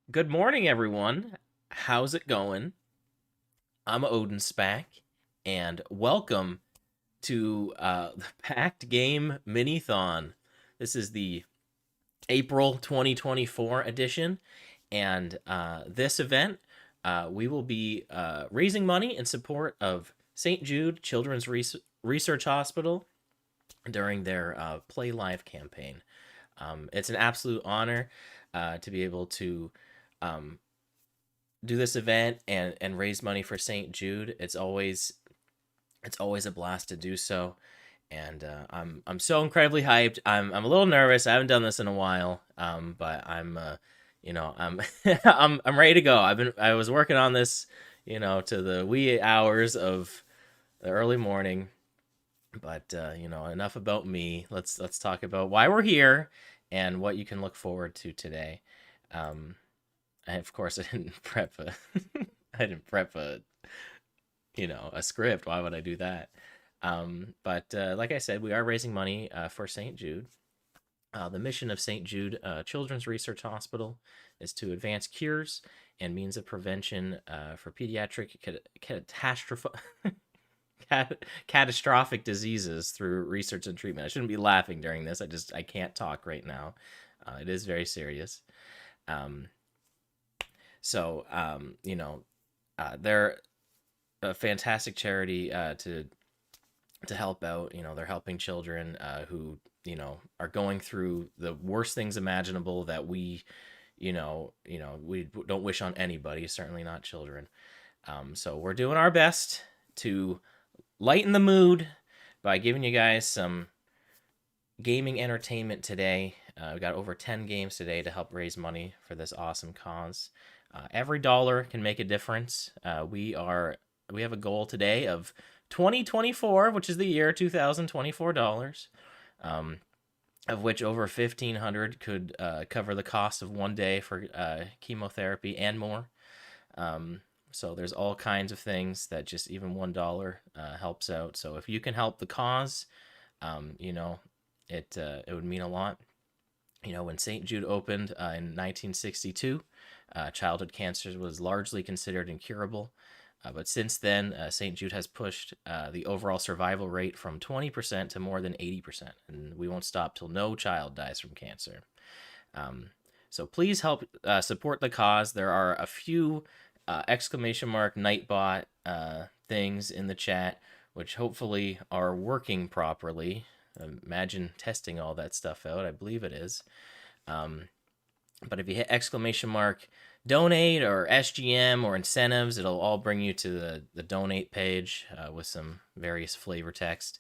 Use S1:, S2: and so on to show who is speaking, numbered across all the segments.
S1: Good morning, everyone. How's it going? I'm OdinSpack, and welcome to the Packed Game Mini-thon. This is the April 2024 edition, and this event, we will be raising money in support of St. Jude Children's Research Hospital during their Play Live campaign. It's an absolute honor to be able to um, do this event and raise money for St. Jude. It's always a blast to do so, and I'm so incredibly hyped. I'm a little nervous. I haven't done this in a while, but I'm I'm ready to go. I was working on this, to the wee hours of the early morning. But enough about me. Let's talk about why we're here and what you can look forward to today. Um, of course, I didn't prep a I didn't prep a script. Why would I do that? But like I said, we are raising money for St. Jude. The mission of St. Jude Children's Research Hospital is to advance cures and means of prevention for pediatric catastrophic diseases through research and treatment. I shouldn't be laughing during this. I can't talk right now. It is very serious. Um, they're a fantastic charity to help out. They're helping children who are going through the worst things imaginable that we don't wish on anybody. Certainly not children. So we're doing our best to lighten the mood by giving you guys some gaming entertainment today. We got over 10 games today to help raise money for this awesome cause. Every dollar can make a difference. We have a goal today of 2024, which is the year 2024 dollars, of which over 1,500 could cover the cost of one day for chemotherapy and more. So there's all kinds of things that just even $1 helps out. So if you can help the cause, it would mean a lot. When St. Jude opened in 1962, childhood cancer was largely considered incurable. But since then, St. Jude has pushed the overall survival rate from 20% to more than 80%. And we won't stop till no child dies from cancer. So please help support the cause. There are a few exclamation mark Nightbot things in the chat, which hopefully are working properly. Imagine testing all that stuff out. I believe it is. But if you hit exclamation mark donate or SGM or incentives, it'll all bring you to the donate page with some various flavor text.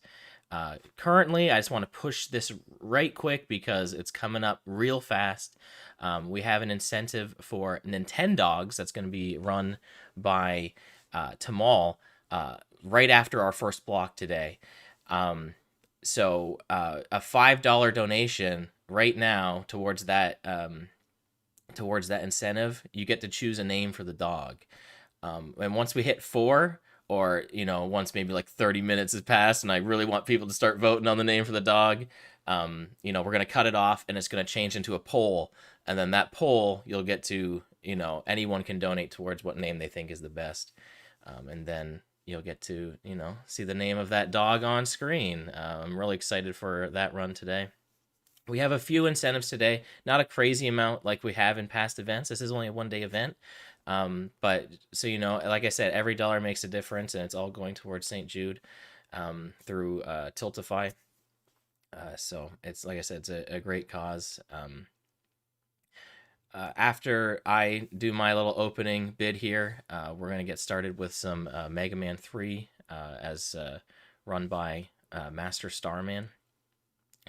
S1: Currently, I just want to push this right quick because it's coming up real fast. We have an incentive for Nintendogs that's going to be run by Tamal right after our first block today. So a $5 donation right now towards that incentive, you get to choose a name for the dog. And once we hit 4, or once maybe like 30 minutes has passed, and I really want people to start voting on the name for the dog, we're gonna cut it off, and it's gonna change into a poll, and then that poll you'll get to anyone can donate towards what name they think is the best, and then you'll get to see the name of that dog on screen. I'm really excited for that run today. We have a few incentives today, not a crazy amount like we have in past events. This is only a 1-day event. But so like I said, every dollar makes a difference, and it's all going towards St. Jude through Tiltify. So it's, like I said, it's a great cause. After I do my little opening bid here, we're going to get started with some Mega Man 3 as run by Master Starman.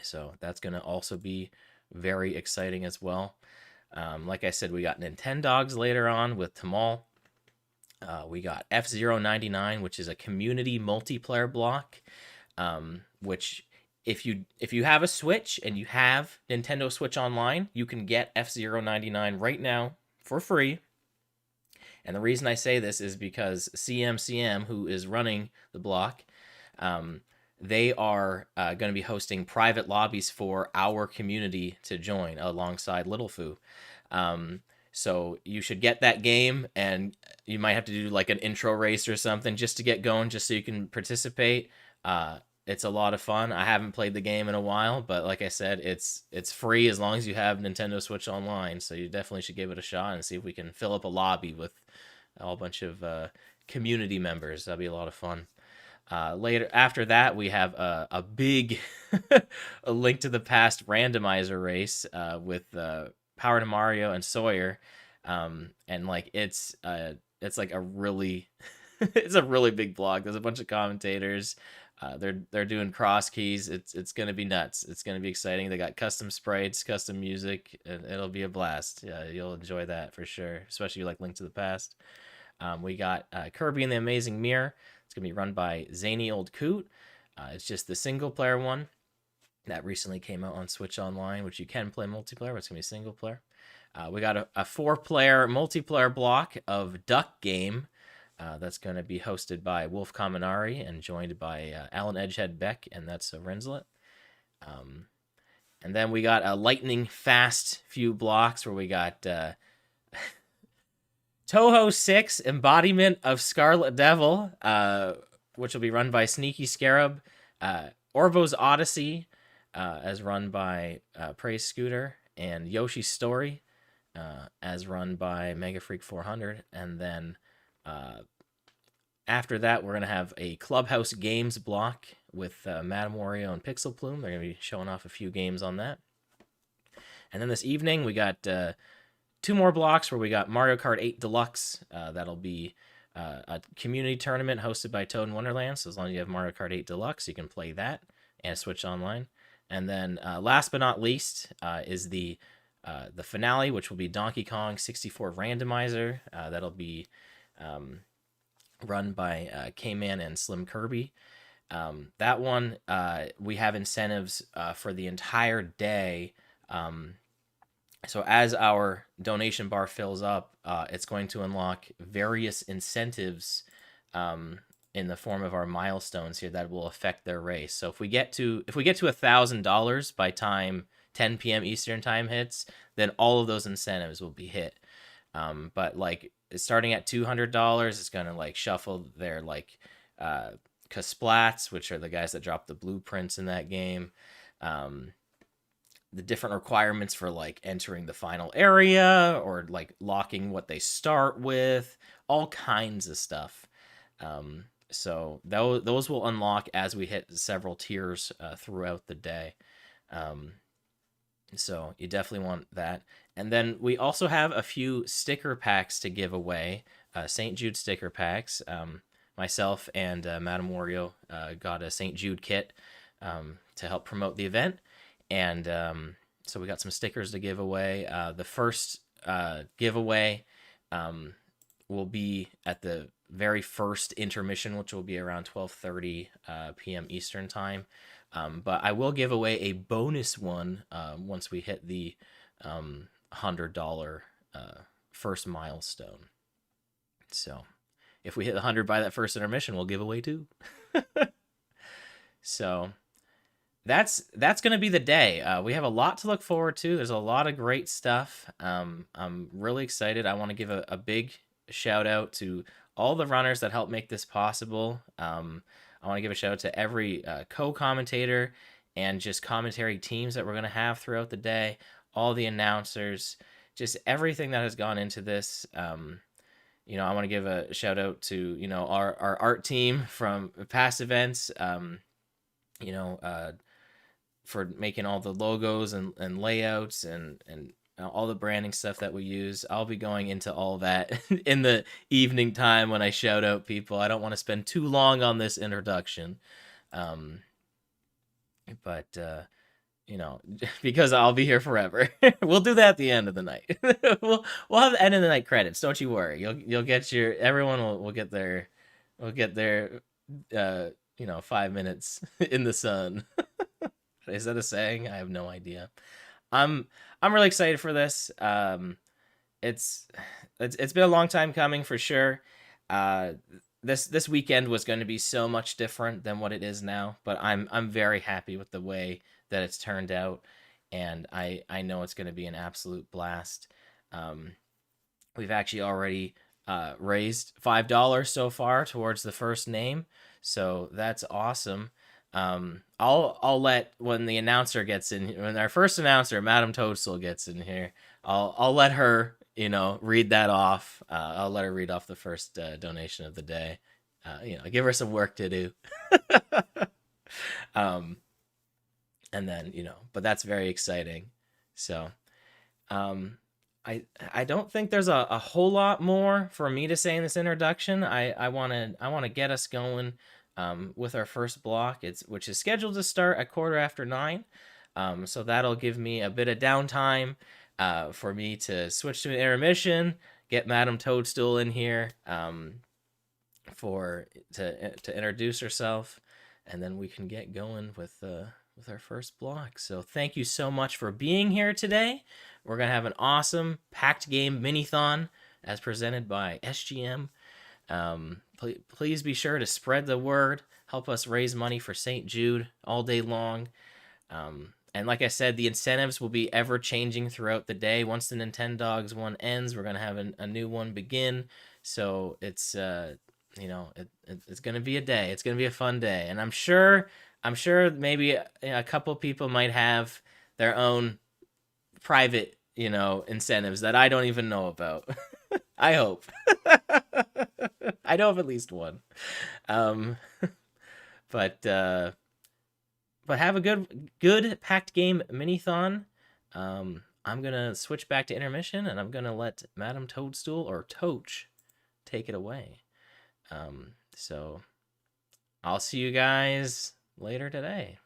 S1: So that's going to also be very exciting as well. Like I said, we got Nintendogs later on with Tamal. We got F-Zero 99, which is a community multiplayer block, which if you have a Switch and you have Nintendo Switch Online, you can get F-Zero 99 right now for free. And the reason I say this is because CMCM, who is running the block, they are going to be hosting private lobbies for our community to join alongside Little Foo. So you should get that game, and you might have to do like an intro race or something just to get going, just so you can participate. It's a lot of fun. I haven't played the game in a while, but like I said, it's free as long as you have Nintendo Switch Online. So you definitely should give it a shot and see if we can fill up a lobby with a whole bunch of community members. That'd be a lot of fun. Later after that, we have a big a Link to the Past randomizer race with Power to Mario and Sawyer, and like it's like a really it's a really big block. There's a bunch of commentators. They're doing cross keys. It's gonna be nuts. It's gonna be exciting. They got custom sprites, custom music, and it'll be a blast. Yeah, you'll enjoy that for sure, especially if you like Link to the Past. We got Kirby and the Amazing Mirror. It's going to be run by Zany Old Coot. It's just the single player one that recently came out on Switch Online, which you can play multiplayer, but it's going to be single player. We got a 4-player multiplayer block of Duck Game that's going to be hosted by Wolf Kaminari and joined by Alan Edgehead Beck, and that's Rinslet. And then we got a lightning fast few blocks where we got Toho 6 Embodiment of Scarlet Devil, which will be run by Sneaky Scarab. Orbo's Odyssey, as run by Praise Scooter. And Yoshi's Story, as run by Mega Freak 400. And then after that, we're going to have a Clubhouse Games block with Madame Wario and Pixel Plume. They're going to be showing off a few games on that. And then this evening, we got 2 more blocks where we got Mario Kart 8 Deluxe. That'll be a community tournament hosted by Toad in Wonderland. So as long as you have Mario Kart 8 Deluxe, you can play that and Switch Online. And then last but not least is the finale, which will be Donkey Kong 64 Randomizer. That'll be run by K-Man and Slim Kirby. That one, we have incentives for the entire day. So as our donation bar fills up, it's going to unlock various incentives in the form of our milestones here that will affect their race. So if we get to $1,000 by time 10 p.m. Eastern time hits, then all of those incentives will be hit. But like starting at $200, it's gonna like shuffle their like Kasplats, which are the guys that drop the blueprints in that game. The different requirements for like entering the final area or like locking what they start with, all kinds of stuff. So those will unlock as we hit several tiers throughout the day. So you definitely want that. And then we also have a few sticker packs to give away, St. Jude sticker packs. Myself and Madame Wario got a St. Jude kit to help promote the event. And so we got some stickers to give away. The first giveaway will be at the very first intermission, which will be around 12:30 p.m. Eastern time. But I will give away a bonus one once we hit the $100 first milestone. So if we hit the 100 by that first intermission, we'll give away 2. So that's going to be the day. We have a lot to look forward to. There's a lot of great stuff. I'm really excited. I want to give a big shout out to all the runners that helped make this possible. I want to give a shout out to every co-commentator and just commentary teams that we're going to have throughout the day, all the announcers, just everything that has gone into this. I want to give a shout out to, our art team from past events, for making all the logos and layouts and all the branding stuff that we use. I'll be going into all that in the evening time when I shout out people. I don't want to spend too long on this introduction. But because I'll be here forever. We'll do that at the end of the night. we'll have the end of the night credits. Don't you worry. You'll get everyone will get their 5 minutes in the sun. Is that a saying? I have no idea. I'm really excited for this. It's been a long time coming for sure. This weekend was going to be so much different than what it is now, but I'm very happy with the way that it's turned out, and I know it's going to be an absolute blast. We've actually already raised $5 so far towards the first name, so that's awesome. I'll let when the announcer gets in, when our first announcer, Madam Toadstool, gets in here, I'll let her, read that off. I'll let her read off the first donation of the day. Give her some work to do. um, and then but that's very exciting. So, um, I don't think there's a whole lot more for me to say in this introduction. I want to get us going with our first block, which is scheduled to start at 9:15. So that'll give me a bit of downtime for me to switch to an intermission, get Madam Toadstool in here to introduce herself, and then we can get going with our first block. So thank you so much for being here today. We're going to have an awesome Packed Game Mini-thon as presented by SGM. Please be sure to spread the word. Help us raise money for St. Jude all day long. And like I said, the incentives will be ever changing throughout the day. Once the Nintendogs one ends, we're going to have a new one begin. So it's, it's going to be a day. It's going to be a fun day. And I'm sure maybe a couple people might have their own private, incentives that I don't even know about. I hope. I know of at least one. But have a good Packed Game Mini-thon. I'm gonna switch back to intermission, and I'm gonna let Madam Toadstool or Toach take it away. So I'll see you guys later today.